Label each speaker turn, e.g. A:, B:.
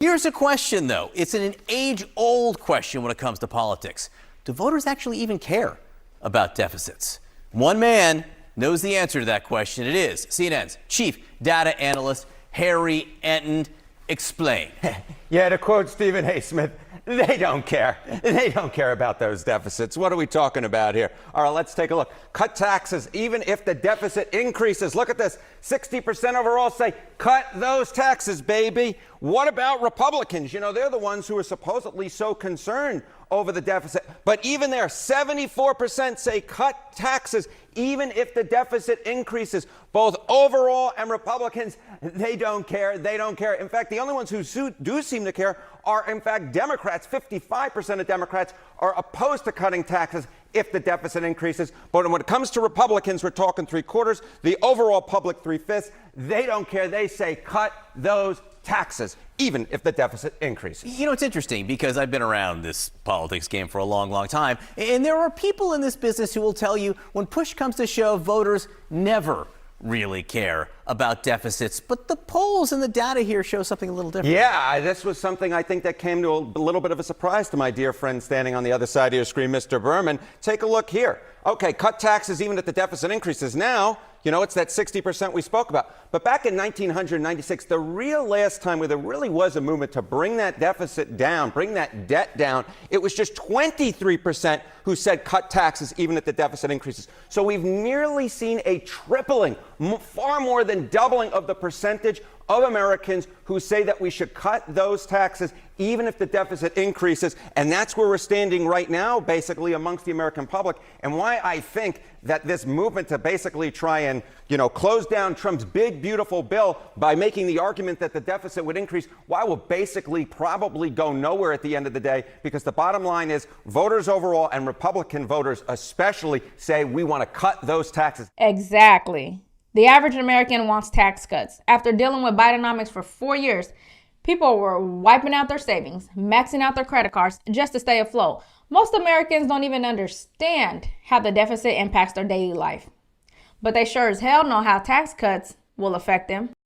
A: Here's a question, though. It's an age-old question when it comes to politics. Do voters actually even care about deficits? One man knows the answer to that question. It is CNN's chief data analyst, Harry Enton. Explain.
B: Yeah, to quote Stephen A. Smith, they don't care. They don't care about those deficits. What are we talking about here? All right, let's take a look. Cut taxes, even if the deficit increases. Look at this. 60% overall say, cut those taxes, baby. What about Republicans? You know, they're the ones who are supposedly so concerned over the deficit. But even there, 74% say cut taxes, even if the deficit increases. Both overall and Republicans, they don't care. They don't care. In fact, the only ones who do seem to care are, in fact, Democrats. 55% of Democrats are opposed to cutting taxes if the deficit increases. But when it comes to Republicans, we're talking 3/4. The overall public, 3/5. They don't care. They say cut those taxes, even if the deficit increases.
A: You know, it's interesting because I've been around this politics game for a long, long time. And there are people in this business who will tell you when push comes to shove, voters never really care about deficits. But the polls and the data here show something a little different.
B: Yeah, this was something I think that came to a little bit of a surprise to my dear friend standing on the other side of your screen, Mr. Berman. Take a look here. Okay, cut taxes even if the deficit increases. Now, you know, it's that 60% we spoke about. But back in 1996, the real last time where there really was a movement to bring that deficit down, bring that debt down, it was just 23% who said cut taxes even if the deficit increases. So we've nearly seen a tripling, far more than doubling of the percentage of Americans who say that we should cut those taxes even if the deficit increases. And that's where we're standing right now, basically, amongst the American public. And why I think that this movement to basically try and, you know, close down Trump's big, beautiful bill by making the argument that the deficit would increase, why will basically probably go nowhere at the end of the day, because the bottom line is voters overall and Republican voters especially say we want to cut those taxes.
C: Exactly. The average American wants tax cuts. After dealing with Bidenomics for 4 years, people were wiping out their savings, maxing out their credit cards just to stay afloat. Most Americans don't even understand how the deficit impacts their daily life. But they sure as hell know how tax cuts will affect them.